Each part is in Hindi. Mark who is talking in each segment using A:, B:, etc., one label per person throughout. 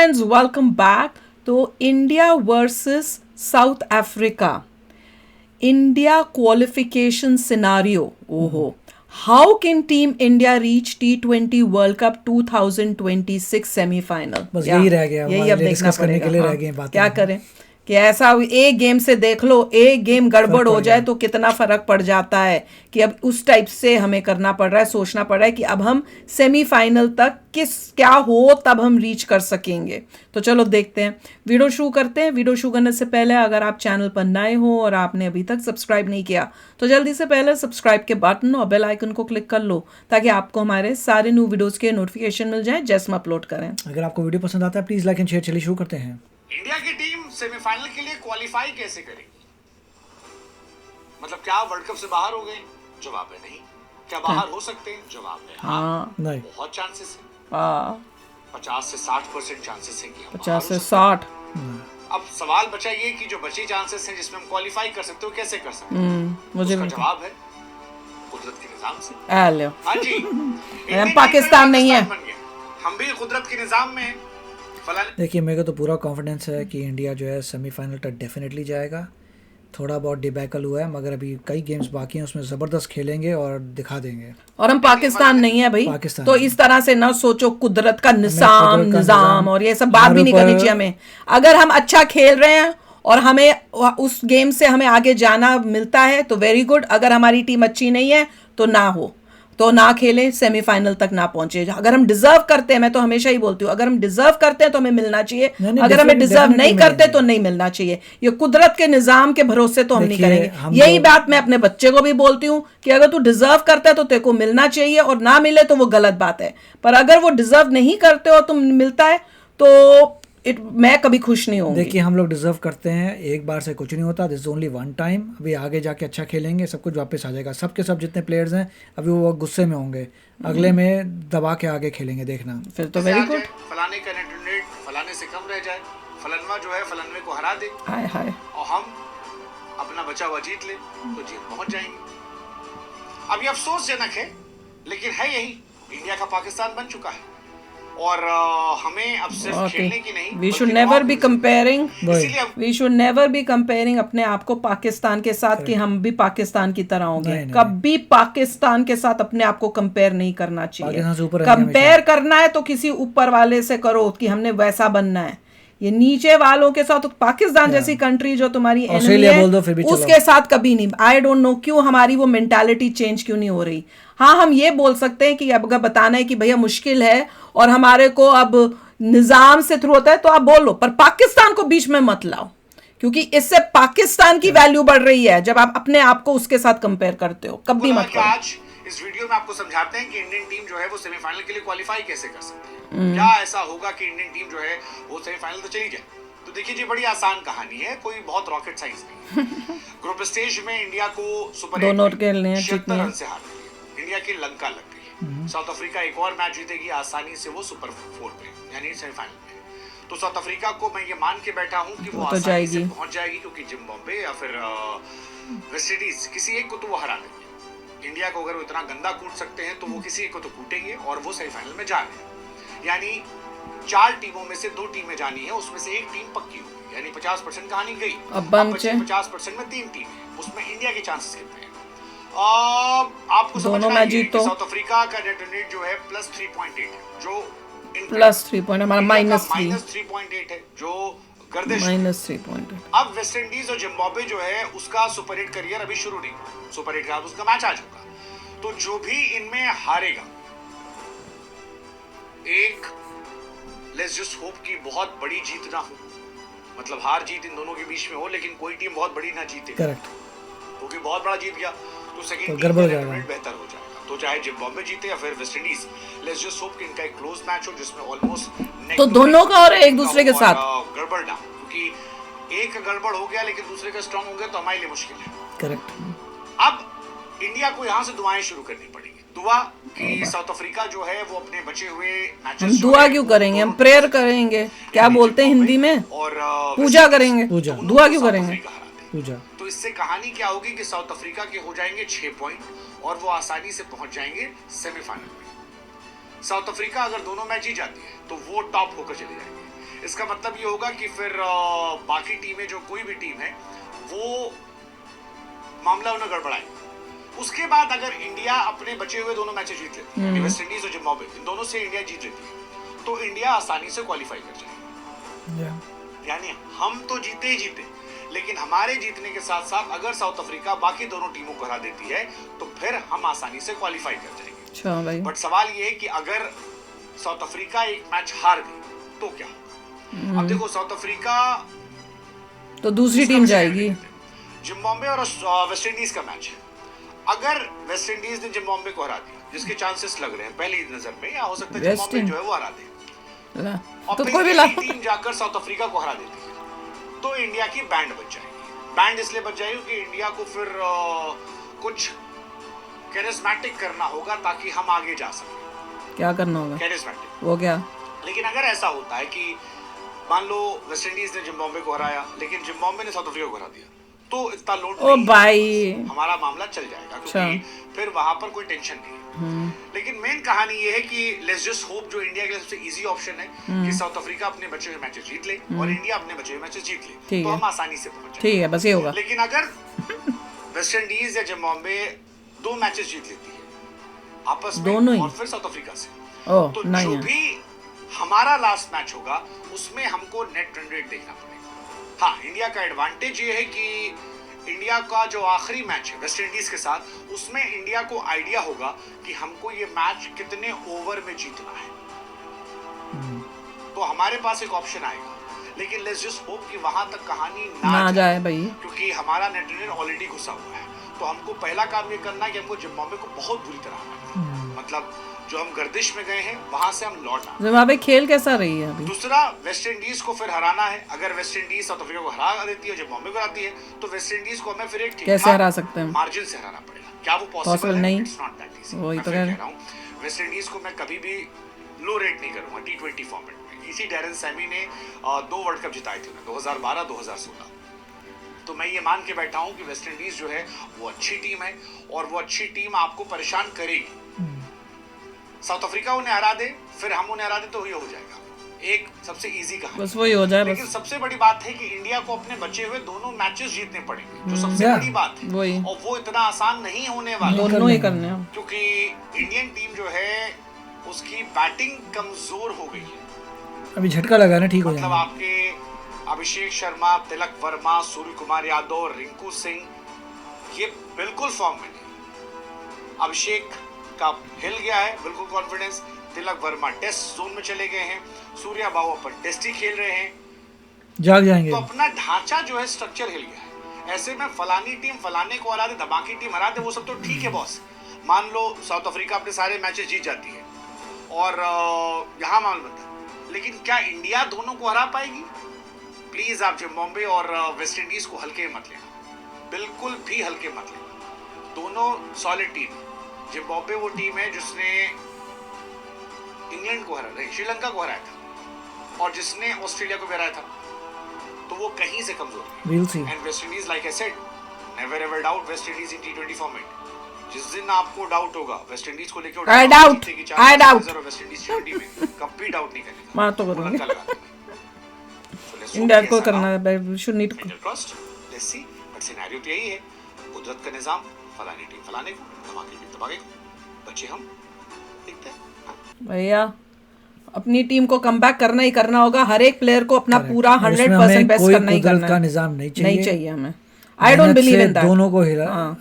A: Friends, welcome back. तो India versus South Africa, India qualification scenario. ओहो, how can team India reach T20 world cup 2026 semifinal?
B: बस यही रह गया
A: यही अब देखना
B: डिस्कस करने
A: पड़ेगा।
B: के लिए
A: हाँ,
B: रह गई बातें।
A: क्या करें कि ऐसा एक गेम से देख लो, एक गेम गड़बड़ हो जाए तो कितना फर्क पड़ जाता है कि अब उस टाइप से हमें करना पड़ रहा है, सोचना पड़ रहा है कि अब हम सेमीफाइनल तक क्या हो तब हम रीच कर सकेंगे। तो चलो देखते हैं, वीडियो शुरू करते हैं। वीडियो शुरू करने से पहले अगर आप चैनल पर नए हो और आपने अभी तक सब्सक्राइब नहीं किया तो जल्दी से पहले सब्सक्राइब के बटन और बेल आइकन को क्लिक कर लो ताकि आपको हमारे सारे न्यू वीडियोस के नोटिफिकेशन मिल जाए जैसे हम अपलोड करें।
B: अगर आपको वीडियो पसंद आता है प्लीज लाइक एंड शेयर। चलिए शुरू करते हैं।
C: इंडिया की टीम सेमीफाइनल के लिए क्वालिफाई कैसे करेगी? मतलब क्या वर्ल्ड कप से बाहर हो गए? जवाब है नहीं। क्या बाहर हो सकते हैं? जवाब है हाँ।
B: नहीं,
C: बहुत चांसेस है। 50 से 60% चांसेस हैं कि हम
A: 50 से 60।
C: अब सवाल बचा ये कि जो बचे चांसेस हैं जिसमें हम क्वालिफाई कर सकते हो, कैसे कर सकते हैं?
A: मुझे
C: उसका
A: भी
C: जवाब है कुदरत के निजाम से।
A: हाँ
C: जी,
A: हम पाकिस्तान नहीं है,
C: हम भी कुदरत के निजाम में हैं।
B: देखिए मेरे को तो पूरा कॉन्फिडेंस है कि इंडिया जो है सेमीफाइनल तक डेफिनेटली जाएगा। थोड़ा बहुत डिबैकल हुआ है मगर अभी कई गेम्स बाकी हैं, उसमें ज़बरदस्त खेलेंगे और दिखा देंगे।
A: और हम पाकिस्तान नहीं है भाई,
B: पाकिस्तान
A: तो इस तरह से ना सोचो कुदरत का निजाम और ये सब बात भी नहीं करनी चाहिए हमें। अगर हम अच्छा खेल रहे हैं और हमें उस गेम से हमें आगे जाना मिलता है तो वेरी गुड। अगर हमारी टीम अच्छी नहीं है तो ना हो, तो ना खेलें, सेमीफाइनल तक ना पहुंचे। अगर हम डिजर्व करते हैं, मैं तो हमेशा ही बोलती हूँ, अगर हम डिजर्व करते हैं तो हमें मिलना चाहिए, अगर हमें डिजर्व नहीं करते तो नहीं मिलना चाहिए। ये कुदरत के निजाम के भरोसे तो हम नहीं करेंगे। यही बात मैं अपने बच्चे को भी बोलती हूँ कि अगर तू डिजर्व करता है तो तेरे को मिलना चाहिए, और ना मिले तो वो गलत बात है। पर अगर वो डिजर्व नहीं करते और तुम मिलता है तो मैं कभी खुश नहीं हूँ।
B: देखिए हम लोग डिजर्व करते हैं, एक बार से कुछ नहीं होता। This is only one time. अभी आगे जाके अच्छा खेलेंगे, सब कुछ वापस आ जाएगा। सबके सब जितने प्लेयर्स हैं अभी वो गुस्से में होंगे, अगले में दबा के आगे खेलेंगे, देखना।
A: फिर तो वेरी गुड।
C: फलाने का नेट रेट फलाने से कम रह जाए, फलनवा जो है फलनवे को हरा दे,
A: हाय हाय,
C: और हम अपना बचा हुआ जीत ले तो जीत पहुंच जाएंगे। अब ये अफसोसजनक है लेकिन है यही, इंडिया का पाकिस्तान बन चुका है और हमें अब सिर्फ खेलने की नहीं,
A: we should never be comparing अपने आप को पाकिस्तान के साथ कि हम भी पाकिस्तान की तरह होंगे। कभी पाकिस्तान के साथ अपने आप को कंपेयर नहीं करना चाहिए। कंपेयर करना है तो किसी ऊपर वाले से करो कि हमने वैसा बनना है। ये नीचे वालों के साथ, तो पाकिस्तान जैसी कंट्री जो तुम्हारी एनिमी है उसके साथ कभी नहीं। आई डोंट नो क्यों हमारी वो मेंटालिटी चेंज क्यों नहीं हो रही। हाँ, हम ये बोल सकते हैं कि अब अगर बताना है कि भैया मुश्किल है और हमारे को अब निजाम से थ्रू होता है तो आप बोलो, पर पाकिस्तान को बीच में मत लाओ, क्योंकि इससे पाकिस्तान की वैल्यू बढ़ रही है जब आप अपने आप को उसके साथ कंपेयर करते हो। कभी मत करो।
C: आज इस वीडियो में आपको समझाते हैं कि इंडियन टीम जो है वो सेमीफाइनल के लिए क्वालिफाई कैसे कर सकती है। क्या ऐसा होगा कि इंडियन टीम जो है वो सेमीफाइनल तो चली जाए? तो देखिए जी, बड़ी आसान कहानी है, कोई बहुत रॉकेट साइंस नहीं है। ग्रुप स्टेज में इंडिया को सुपर 76 रन से हार गई, इंडिया की लंका लग गई। साउथ अफ्रीका एक और मैच जीतेगी आसानी से, वो सुपर 4 पे यानी सेमीफाइनल में। तो साउथ अफ्रीका को मैं ये मान के बैठा हूँ कि वो आसानी से पहुंच जाएगी, क्योंकि जिम्बाब्वे या फिर वेस्ट इंडीज किसी एक को तो वो हरा देंगे। इंडिया को अगर वो इतना गंदा कूट सकते हैं तो वो किसी एक को तो कूटेंगे और वो सेमीफाइनल में जा रहे हैं। यानी 4 टीमों में से 2 टीमें जानी है, उसमें से एक टीम पक्की होगी, यानी 50% कहानी गई। अब 50% में 3 टीम है, उसमें इंडिया के चांसेस कितने हैं? आपको
A: दोनों मैच जीतो।
C: साउथ अफ्रीका का नेट रेट जो है +3.8 है, जो
A: +3 पॉइंट, हमारा
C: -3.8 है, जो गर्दिश
A: -3.8।
C: अब वेस्ट इंडीज और जिम्बाब्वे जो है उसका सुपर 8 करियर अभी शुरू नहीं हुआ, सुपर 8 का उसका मैच आ चुका। तो जो भी इनमें हारेगा, एक लेट्स जस्ट होप कि बहुत बड़ी जीत ना हो, मतलब हार जीत इन दोनों के बीच में हो, लेकिन कोई टीम बहुत बड़ी ना जीते।
B: करेक्ट,
C: क्योंकि बहुत बड़ा जीत गया तो सेकंड टीम
B: गड़बड़ हो जाएगा,
C: बेहतर हो जाएगा। तो चाहे जिम्बाब्वे जीते या फिर West Indies, let's just hope कि इनका एक क्लोज मैच हो जिसमें ऑलमोस्ट
A: तो दोनों का और एक दूसरे के साथ
C: गड़बड़ ना, क्योंकि एक गड़बड़ हो गया लेकिन दूसरे का स्ट्रांग हो गया तो हमारे लिए मुश्किल है।
B: करेक्ट।
C: अब इंडिया को यहाँ से दुआएं शुरू करनी पड़ेगी। दुआ कि साउथ अफ्रीका जो है वो अपने बचे हुए मैचेस,
A: हम दुआ क्यों करेंगे, हम प्रेयर करेंगे, क्या बोलते हैं हिंदी में,
C: और
A: पूजा करेंगे। दुआ क्यों करेंगे?
B: पूजा।
C: तो इससे कहानी क्या होगी कि साउथ अफ्रीका के हो जाएंगे 6 पॉइंट और वो आसानी से पहुंच जाएंगे सेमीफाइनल में। साउथ अफ्रीका अगर दोनों मैच ही जाती है तो वो टॉप होकर चले जाएंगे। इसका मतलब ये होगा कि फिर बाकी टीमें जो कोई भी टीम है वो मामला उन्हें गड़बड़ाएगी। उसके बाद अगर इंडिया अपने बचे हुए दोनों मैचेस जीत लेती है, वेस्ट इंडीज और जिम्बाब्वे, इन दोनों से इंडिया जीत लेती है, तो इंडिया आसानी से क्वालिफाई कर जाएगी। यानी हम तो जीते ही जीते, लेकिन हमारे जीतने के साथ साथ अगर साउथ अफ्रीका बाकी दोनों टीमों को हरा देती है तो फिर हम आसानी से क्वालिफाई कर जाएंगे।
A: अच्छा भाई,
C: बट सवाल ये है कि अगर साउथ अफ्रीका एक मैच हार गई तो क्या होगा? अब देखो, साउथ अफ्रीका
A: तो दूसरी टीम जाएगी।
C: जिम्बाब्वे और वेस्ट इंडीज का मैच है। अगर वेस्ट इंडीज ने जिम्बाब्वे को हरा दिया, जिसके चांसेस लग रहे हैं पहली नजर में, या हो सकता है जिम्बाब्वे जो है वो हरा दे, और
A: तो
C: फिर
A: कोई भी
C: यही टीम जाकर साउथ अफ्रीका को हरा देती है, तो इंडिया की बैंड बच जाएगी। बैंड इसलिए बच जाएगी कि इंडिया को फिर कुछ कैरिस्मेटिक करना होगा ताकि हम आगे जा सकें।
A: क्या करना होगा?
C: कैरिस्मेटिक,
A: वो क्या?
C: लेकिन अगर ऐसा होता है कि मान लो वेस्ट इंडीज ने जिम्बाब्वे को हराया, लेकिन जिम्बाब्वे ने साउथ अफ्रीका को हरा दिया, तो इतना लोड
A: ओ भाई,
C: हमारा मामला चल जाएगा, क्योंकि फिर वहां पर कोई टेंशन नहीं है। लेकिन मेन कहानी ये है कि लेट्स जस्ट होप जो इंडिया के लिए सबसे इजी ऑप्शन है कि साउथ अफ्रीका अपने बचे हुए मैचेस जीत ले और इंडिया अपने बचे हुए मैचेस जीत ले, तो हम आसानी से पहुंच जाएंगे।
A: ठीक है, बस ये होगा।
C: लेकिन अगर वेस्ट इंडीज या जिम्बाब्वे दो मैचेस जीत लेती है आपस में और फिर साउथ अफ्रीका से, तो जो भी हमारा लास्ट मैच होगा उसमें हमको नेट रन रेट देखना पड़ेगा। हाँ, इंडिया का एडवांटेज ये है कि इंडिया का जो आखिरी मैच है वेस्ट इंडीज के साथ, उसमें इंडिया को आइडिया होगा कि हमको ये मैच कितने ओवर में जीतना है, तो हमारे पास एक ऑप्शन आएगा। लेकिन लेट्स जस्ट होप कि वहां तक कहानी ना
A: जाए भाई,
C: क्योंकि हमारा नेट रन ऑलरेडी घुसा हुआ है। तो हमको पहला काम ये करना है कि हमको जिम्बाब्वे को बहुत बुरी तरह हराना है। मतलब जो हम गर्दिश में गए हैं वहां से हम लौट आए।
A: जिम्बाब्वे खेल कैसा रही है अभी?
C: दूसरा, वेस्ट इंडीज को फिर हराना है। अगर वेस्ट इंडीज साउथ अफ्रीका को हरा देती है, जिम्बाब्वे को हराती है, तो वेस्ट इंडीज को हमें फिर एक
A: कैसे हरा सकते हैं?
C: मार्जिन से हराना पड़ेगा। क्या वो पॉसिबल है? It's not that easy.
A: वही तो कह रहा
C: हूं, वेस्ट इंडीज को मैं कभी भी लो रेट नहीं करूंगा T20 फॉर्मेट में। इसी डैरेन सैमी ने 2 वर्ल्ड कप जिताए थे, 2012 2016। तो मैं ये मान के बैठा हूं कि वेस्ट इंडीज जो है वो अच्छी टीम है और वो अच्छी टीम आपको परेशान करेगी। साउथ अफ्रीका उन्हें हरा दे, फिर हम उन्हें हरा दे, तो ये हो जाएगा एक सबसे इजी कहानी।
A: बस वही हो जाए।
C: लेकिन सबसे बड़ी बात है कि इंडिया को अपने बचे हुए दोनों मैचेस जीतने पड़ेंगे, जो सबसे बड़ी बात है
A: वही,
C: और वो इतना आसान नहीं होने वाला,
A: दोनों ही करने हैं,
C: क्योंकि इंडियन टीम जो है उसकी बैटिंग कमजोर हो गई है।
B: अभी झटका लगा ना, ठीक हो
C: मतलब
B: जाएगा।
C: आपके अभिषेक शर्मा, तिलक वर्मा, सूर्य कुमार यादव, रिंकू सिंह, ये बिल्कुल फॉर्म में नहीं। अभिषेक का हिल गया है बिल्कुल confidence, Tilak Varma test zone में चले गए हैं, सूर्या बाबू अपन टेस्ट ही खेल रहे हैं,
B: जाग जाएंगे।
C: तो अपना ढांचा जो है स्ट्रक्चर हिल गया है। ऐसे में फलानी टीम फलाने को हरा दे, धमाकी टीम हरा दे, वो सब तो ठीक है बॉस। मान लो साउथ अफ्रीका अपने सारे मैचेस जीत जाती है और यहाँ मामला बनता है, लेकिन क्या इंडिया दोनों को हरा पाएगी? प्लीज आप जिम्बाब्वे और वेस्ट इंडीज को हल्के मत लेना, बिल्कुल भी हल्के मत लेना। दोनों सॉलिड टीम है। जिम्बाब्वे वो टीम है जिसने इंग्लैंड को हरा, श्रीलंका को हराया था और जिसने ऑस्ट्रेलिया को भी हराया था, तो वो कहीं से कमजोर है। And West Indies, like I said, never ever doubt West Indies in T20 format. जिस दिन आपको डाउट होगा वेस्ट इंडीज को लेकर,
A: I doubt
C: West Indies T20 में कभी डाउट नहीं करेगा।
A: मां तो करूंगा, इंडिया को करना है, should need
C: trust, let's see. But scenario तो यही है, कुदरत का निजाम, फलानी टीम फलाने को, धमाके टीम धमाके को, बच्चे हम देखते हैं।
A: भैया अपनी टीम को कमबैक करना ही करना होगा। हर एक प्लेयर को अपना पूरा 100% बेस्ट करना ही करना है।
B: का निजाम नहीं चाहिए
A: हमें। I don't believe in that.
B: दोनों को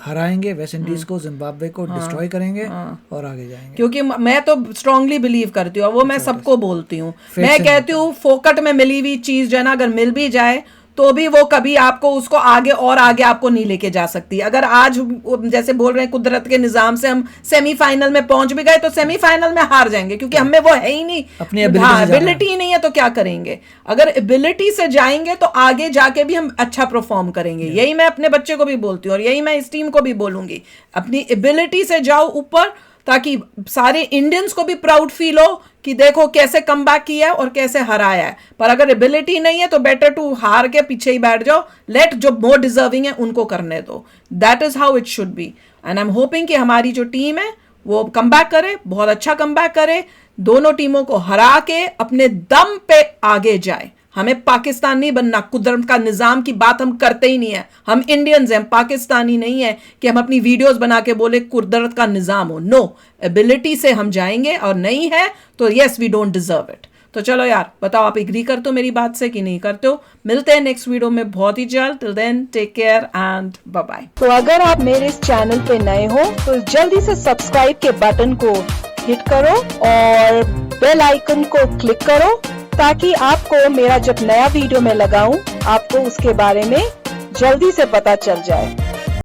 B: हराएंगे, वेस्ट इंडीज को, जिम्बाब्वे को डिस्ट्रॉय करेंगे और आगे जाएंगे।
A: क्योंकि मैं तो स्ट्रांगली बिलीव करती हूँ, वो मैं सबको बोलती हूँ। मैं कहती हूँ फोकट में मिली हुई चीज जो है ना, अगर मिल भी जाए तो भी वो कभी आपको उसको आगे और आगे आपको नहीं लेके जा सकती। अगर आज जैसे बोल रहे हैं कुदरत के निजाम से हम सेमीफाइनल में पहुंच भी गए तो सेमीफाइनल में हार जाएंगे, क्योंकि हमें वो है ही नहीं,
B: अपनी
A: एबिलिटी ही नहीं है, तो क्या करेंगे? अगर एबिलिटी से जाएंगे तो आगे जाके भी हम अच्छा परफॉर्म करेंगे। यही मैं अपने बच्चे को भी बोलती हूँ और यही मैं इस टीम को भी बोलूंगी, अपनी एबिलिटी से जाओ ऊपर, ताकि सारे इंडियंस को भी प्राउड फील हो कि देखो कैसे कमबैक किया है और कैसे हराया है। पर अगर एबिलिटी नहीं है तो बेटर टू हार के पीछे ही बैठ जाओ, लेट जो मोर डिजर्विंग है उनको करने दो। That is how it should be, and I am hoping कि हमारी जो टीम है वो कम बैक करे, बहुत अच्छा कम बैक करे, दोनों टीमों को हरा के अपने दम पे आगे जाए। हमें पाकिस्तान नहीं बनना, कुदरत का निज़ाम की बात हम करते ही नहीं है। हम इंडियंस हैं, पाकिस्तानी नहीं है कि हम अपनी वीडियोस बना के बोले कुदरत का निज़ाम हो। नो, एबिलिटी से हम जाएंगे, और नहीं है तो yes we don't deserve it. तो चलो यार, बताओ आप एग्री करते हो मेरी बात से कि नहीं करते हो? मिलते हैं नेक्स्ट वीडियो में बहुत ही जल्द। Till then take care and bye bye.
D: तो अगर आप मेरे इस चैनल पे नए हो तो जल्दी से सब्सक्राइब के बटन को हिट करो और बेल आइकन को क्लिक करो, ताकि आपको मेरा जब नया वीडियो मैं लगाऊं आपको उसके बारे में जल्दी से पता चल जाए।